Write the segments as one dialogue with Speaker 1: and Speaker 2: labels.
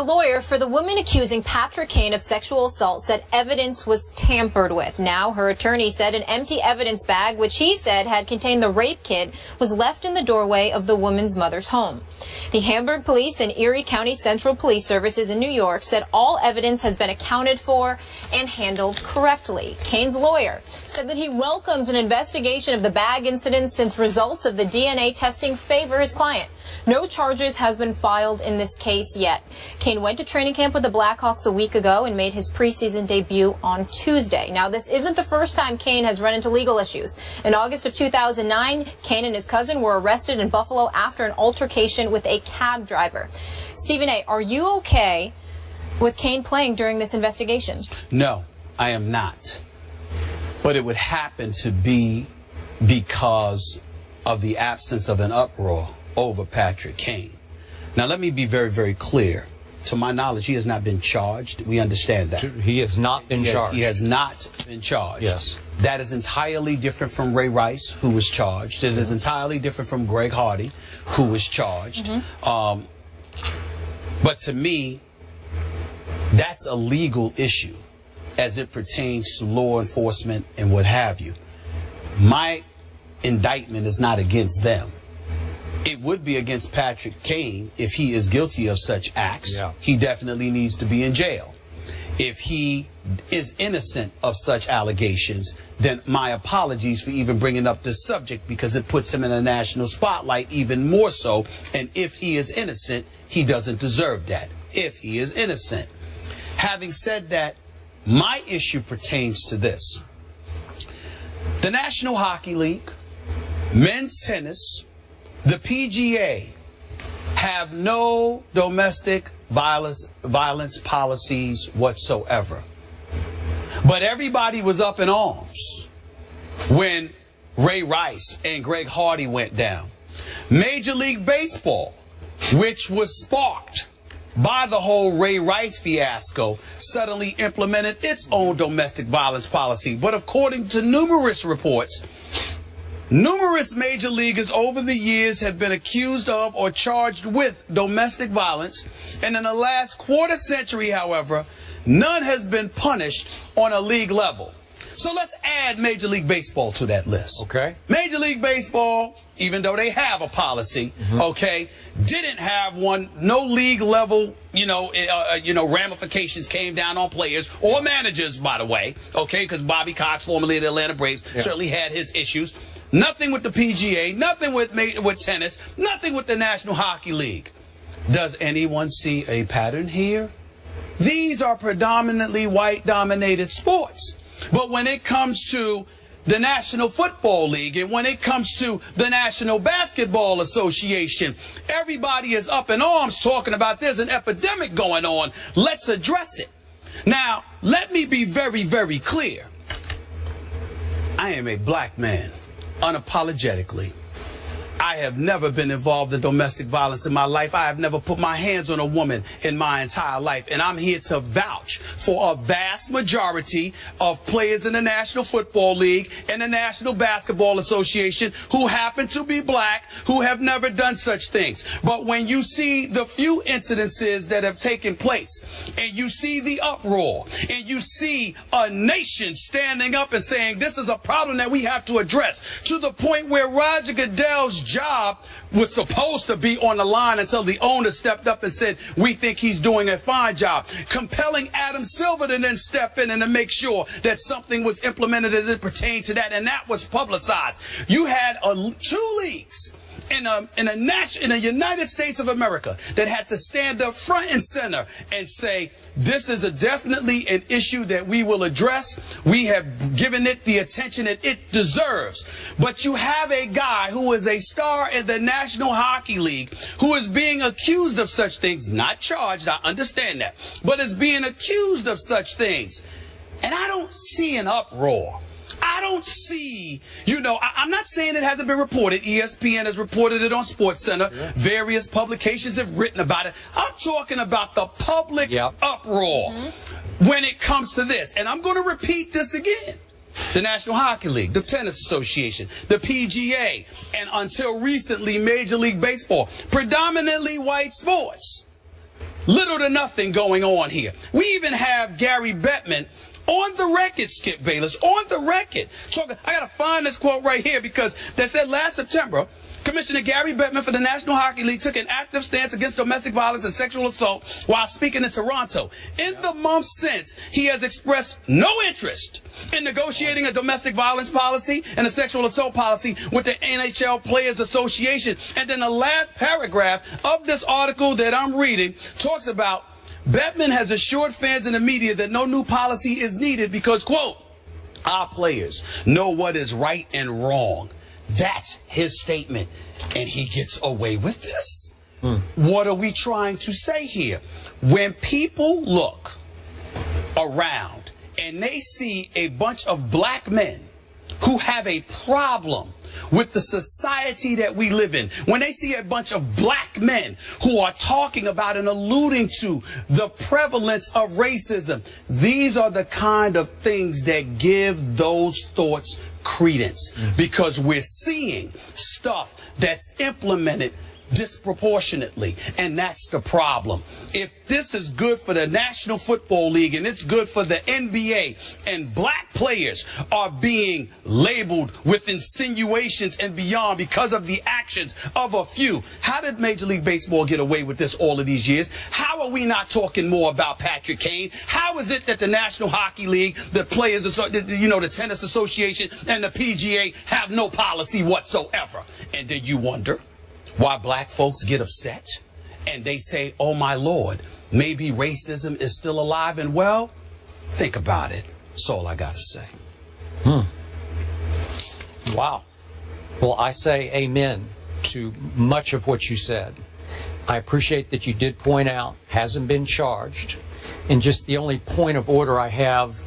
Speaker 1: The lawyer for the woman accusing Patrick Kane of sexual assault said evidence was tampered with. Now her attorney said an empty evidence bag, which he said had contained the rape kit, was left in the doorway of the woman's mother's home. The Hamburg Police and Erie County Central Police Services in New York said all evidence has been accounted for and handled correctly. Kane's lawyer said that he welcomes an investigation of the bag incident since results of the DNA testing favor his client. No charges has been filed in this case yet. Kane went to training camp with the Blackhawks a week ago and made his preseason debut on Tuesday. Now, this isn't the first time Kane has run into legal issues. In August of 2009, Kane and his cousin were arrested in Buffalo after an altercation with a cab driver. Stephen A., are you okay with Kane playing during this investigation?
Speaker 2: No, I am not. But it would happen to be because of the absence of an uproar over Patrick Kane. Now, let me be very, very clear. To my knowledge, he has not been charged. We understand that.
Speaker 3: He has not been charged.
Speaker 2: He has not been charged.
Speaker 3: Yes.
Speaker 2: That is entirely different from Ray Rice, who was charged. It is entirely different from Greg Hardy, who was charged. But to me, that's a legal issue as it pertains to law enforcement and what have you. My indictment is not against them. It would be against Patrick Kane if he is guilty of such acts.
Speaker 3: Yeah.
Speaker 2: He definitely needs to be in jail. If he is innocent of such allegations, then my apologies for even bringing up this subject, because it puts him in a national spotlight even more so. And if he is innocent, he doesn't deserve that. If he is innocent. Having said that, my issue pertains to this. The National Hockey League, men's tennis, the PGA have no domestic violence policies whatsoever. But everybody was up in arms when Ray Rice and Greg Hardy went down. Major League Baseball, which was sparked by the whole Ray Rice fiasco, suddenly implemented its own domestic violence policy. But according to numerous reports, numerous major leaguers over the years have been accused of or charged with domestic violence. And in the last quarter century, however, none has been punished on a league level. So let's add Major League Baseball to that list.
Speaker 3: Okay.
Speaker 2: Major League Baseball, even though they have a policy, okay, didn't have one. No league level, ramifications came down on players or managers, by the way, okay, because Bobby Cox, formerly of the Atlanta Braves, certainly had his issues. Nothing with the PGA, nothing with tennis, nothing with the National Hockey League. Does anyone see a pattern here? These are predominantly white-dominated sports. But when it comes to the National Football League and when it comes to the National Basketball Association, everybody is up in arms talking about there's an epidemic going on. Let's address it. Now, let me be very, very clear. I am a black man, unapologetically. I have never been involved in domestic violence in my life. I have never put my hands on a woman in my entire life. And I'm here to vouch for a vast majority of players in the National Football League and the National Basketball Association who happen to be black, who have never done such things. But when you see the few incidences that have taken place, and you see the uproar, and you see a nation standing up and saying this is a problem that we have to address, to the point where Roger Goodell's job was supposed to be on the line until the owner stepped up and said, we think he's doing a fine job, compelling Adam Silver to then step in and to make sure that something was implemented as it pertained to that, and that was publicized. You had two leagues in the United States of America that had to stand up front and center and say, this is definitely an issue that we will address. We have given it the attention that it deserves. But you have a guy who is a star in the National Hockey League who is being accused of such things, not charged, I understand that, but is being accused of such things. And I don't see an uproar. I don't see, I'm not saying it hasn't been reported. ESPN has reported it on SportsCenter. Various publications have written about it. I'm talking about the public uproar when it comes to this. And I'm going to repeat this again. The National Hockey League, the Tennis Association, the PGA, and until recently, Major League Baseball, predominantly white sports, little to nothing going on here. We even have Gary Bettman on the record, Skip Bayless, on the record. I got to find this quote right here because they said last September, Commissioner Gary Bettman for the National Hockey League took an active stance against domestic violence and sexual assault while speaking in Toronto. In the months since, he has expressed no interest in negotiating a domestic violence policy and a sexual assault policy with the NHL Players Association. And then the last paragraph of this article that I'm reading talks about Bettman has assured fans and the media that no new policy is needed because, quote, our players know what is right and wrong. That's his statement, and he gets away with this. What are we trying to say here? When people look around and they see a bunch of black men who have a problem with the society that we live in, when they see a bunch of black men who are talking about and alluding to the prevalence of racism, these are the kind of things that give those thoughts credence, because we're seeing stuff that's implemented disproportionately, and that's the problem. If this is good for the National Football League and it's good for the NBA, and black players are being labeled with insinuations and beyond because of the actions of a few, how did Major League Baseball get away with this all of these years? How are we not talking more about Patrick Kane? How is it that the National Hockey League, the Players, the Tennis Association, and the PGA have no policy whatsoever? And then you wonder why black folks get upset and they say, oh my Lord, maybe racism is still alive and well? Think about it. That's all I got to say.
Speaker 3: Wow. Well, I say amen to much of what you said. I appreciate that you did point out hasn't been charged. And just the only point of order I have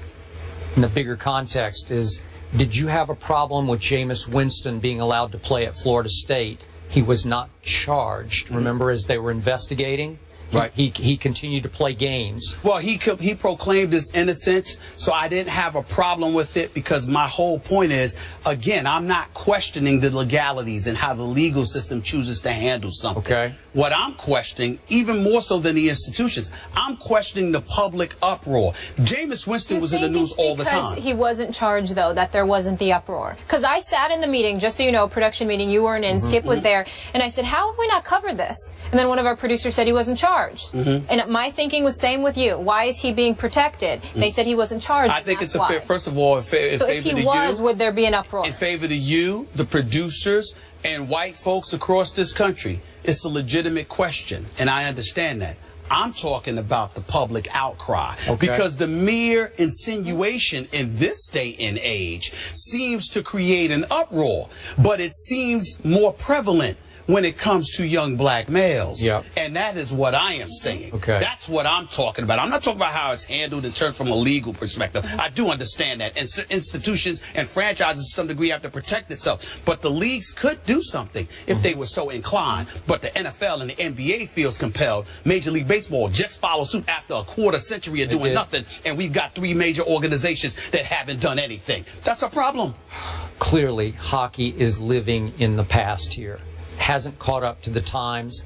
Speaker 3: in the bigger context is, did you have a problem with Jameis Winston being allowed to play at Florida State? He was not charged, remember, as they were investigating?
Speaker 2: Right.
Speaker 3: He continued to play games.
Speaker 2: Well, he proclaimed his innocence, so I didn't have a problem with it, because my whole point is, again, I'm not questioning the legalities and how the legal system chooses to handle something.
Speaker 3: Okay.
Speaker 2: What I'm questioning, even more so than the institutions, I'm questioning the public uproar. Jameis Winston was in the news all the time.
Speaker 1: Because he wasn't charged, though, that there wasn't the uproar. Because I sat in the meeting, just so you know, production meeting, you weren't in, Skip was there, and I said, how have we not covered this? And then one of our producers said he wasn't charged. And my thinking was same with you. Why is he being protected? They said he wasn't charged.
Speaker 2: I think it's a fair, first of all,
Speaker 1: so if he was, would there be an uproar?
Speaker 2: In favor to you, the producers, and white folks across this country, it's a legitimate question, and I understand that. I'm talking about the public outcry, because the mere insinuation in this day and age seems to create an uproar, but it seems more prevalent when it comes to young black males. And that is what I am saying. That's what I'm talking about. I'm not talking about how it's handled in terms from a legal perspective. I do understand that. And institutions and franchises to some degree have to protect itself. But the leagues could do something if they were so inclined. But the NFL and the NBA feels compelled. Major League Baseball just followed suit after a quarter century of doing nothing. And we've got 3 major organizations that haven't done anything. That's a problem.
Speaker 3: Clearly, hockey is living in the past here. Hasn't caught up to the times,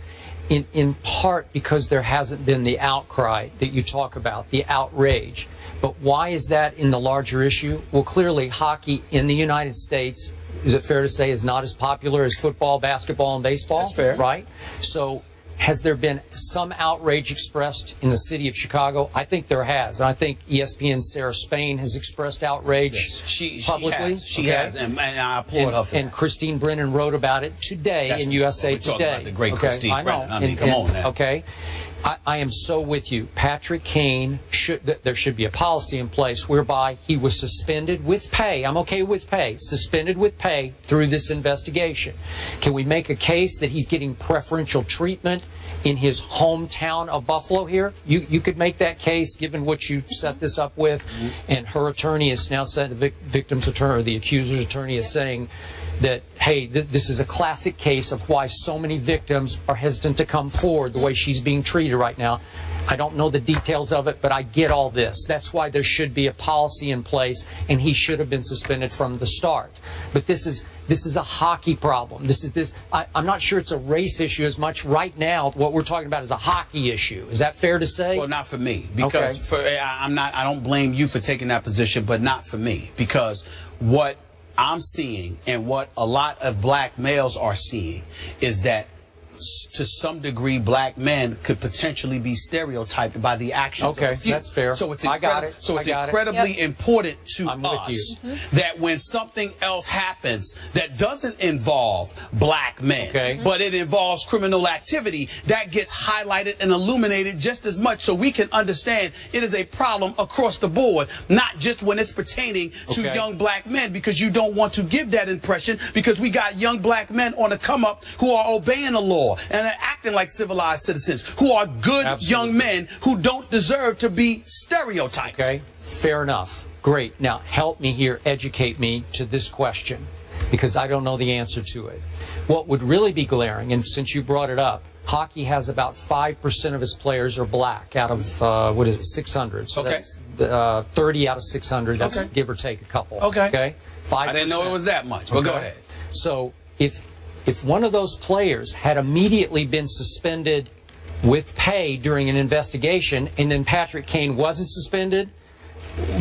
Speaker 3: in part because there hasn't been the outcry that you talk about, the outrage. But why is that in the larger issue? Well, clearly hockey in the United States, is it fair to say, is not as popular as football, basketball, and baseball?
Speaker 2: That's fair.
Speaker 3: Right? So has there been some outrage expressed in the city of Chicago? I think there has. And I think ESPN's Sarah Spain has expressed outrage publicly.
Speaker 2: She has, and I applaud her for
Speaker 3: and
Speaker 2: that. Christine
Speaker 3: Brennan wrote about it today in USA Today.
Speaker 2: About the great Christine Brennan. I mean, come on now.
Speaker 3: I am so with you. Patrick Kane, there should be a policy in place whereby he was suspended with pay. I'm okay with pay. Suspended with pay through this investigation. Can we make a case that he's getting preferential treatment in his hometown of Buffalo here? You could make that case, given what you set this up with. And her attorney is now said, the victim's attorney, or the accuser's attorney is saying that, hey, this is a classic case of why so many victims are hesitant to come forward the way she's being treated right now. I don't know the details of it, but I get all this. That's why there should be a policy in place, and he should have been suspended from the start. But this is a hockey problem. I'm not sure it's a race issue as much right now. What we're talking about is a hockey issue. Is that fair to say?
Speaker 2: Well, not for me, because I don't blame you for taking that position, but not for me, because what I'm seeing and what a lot of black males are seeing is that to some degree, black men could potentially be stereotyped by the actions of a few.
Speaker 3: That's fair.
Speaker 2: So it's
Speaker 3: incredibly
Speaker 2: important to us that when something else happens that doesn't involve black men, but it involves criminal activity, that gets highlighted and illuminated just as much, so we can understand it is a problem across the board, not just when it's pertaining to young black men, because you don't want to give that impression, because we got young black men on the come up who are obeying the law and are acting like civilized citizens, who are good young men who don't deserve to be stereotyped.
Speaker 3: Okay, fair enough. Great. Now, help me here, educate me to this question, because I don't know the answer to it. What would really be glaring, and since you brought it up, hockey has about 5% of its players are black out of, 600. So that's 30 out of 600. That's give or take a couple. Okay? 5%.
Speaker 2: I didn't know it was that much, but go ahead.
Speaker 3: So if one of those players had immediately been suspended with pay during an investigation, and then Patrick Kane wasn't suspended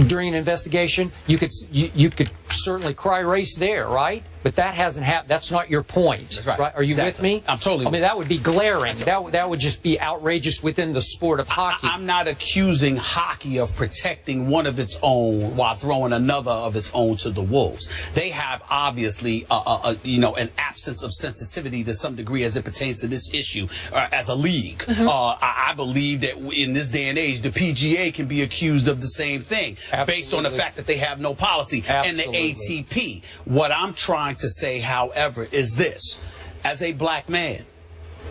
Speaker 3: during an investigation, you could certainly cry race there, right? But that hasn't happened. That's not your point.
Speaker 2: That's right.
Speaker 3: Are you with me?
Speaker 2: I'm totally with you.
Speaker 3: I mean, that would be glaring. That would just be outrageous within the sport of hockey.
Speaker 2: I'm not accusing hockey of protecting one of its own while throwing another of its own to the wolves. They have obviously, an absence of sensitivity to some degree as it pertains to this issue as a league. I believe that in this day and age, the PGA can be accused of the same thing based on the fact that they have no policy. And the ATP. What I'm trying to say, however, is this. As a black man,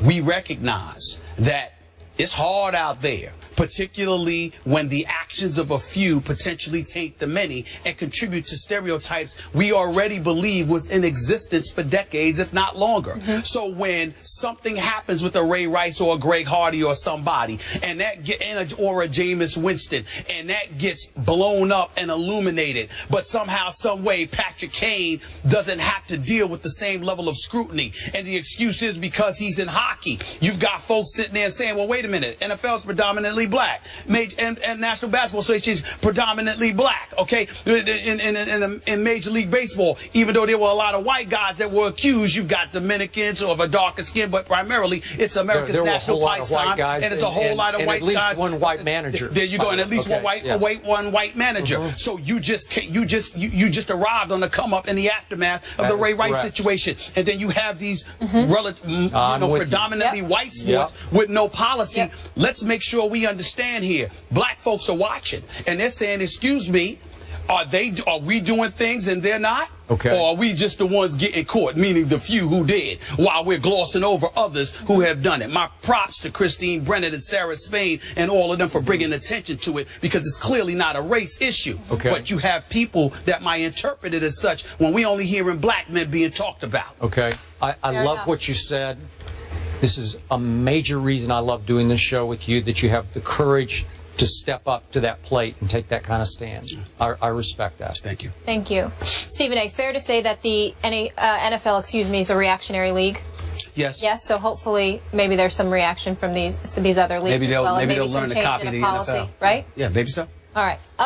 Speaker 2: we recognize that it's hard out there, particularly when the actions of a few potentially taint the many and contribute to stereotypes we already believe was in existence for decades, if not longer. So when something happens with a Ray Rice or a Greg Hardy or somebody, and or a Jameis Winston, and that gets blown up and illuminated, but somehow, some way, Patrick Kane doesn't have to deal with the same level of scrutiny, and the excuse is because he's in hockey. You've got folks sitting there saying, well, wait a minute, NFL's predominantly black, and National Basketball Association is predominantly black. Okay, in Major League Baseball, even though there were a lot of white guys that were accused, you've got Dominicans or of a darker skin, but primarily it's America's national pastime, and it's a whole lot of white guys.
Speaker 3: At least one white manager.
Speaker 2: There you go, and at least one white manager. So you just arrived on the come up in the aftermath of the Ray Rice situation, and then you have these predominantly white sports with no policy. Let's make sure we understand here. Black folks are watching, and they're saying, excuse me, are we doing things and they're not? Or are we just the ones getting caught, meaning the few who did, while we're glossing over others who have done it? My props to Christine Brennan and Sarah Spain and all of them for bringing attention to it, because it's clearly not a race issue. But you have people that might interpret it as such when we only hearing black men being talked about.
Speaker 3: I love what you said. This is a major reason I love doing this show with you, that you have the courage to step up to that plate and take that kind of stand. I respect that.
Speaker 2: Thank you.
Speaker 1: Thank you. Stephen A., fair to say that the NFL, is a reactionary league?
Speaker 2: Yes.
Speaker 1: Yes, so hopefully maybe there's some reaction from these other leagues.
Speaker 2: Maybe they'll
Speaker 1: as well,
Speaker 2: learn to copy the
Speaker 1: policy,
Speaker 2: NFL.
Speaker 1: Right?
Speaker 2: Yeah, maybe so.
Speaker 1: All right. Up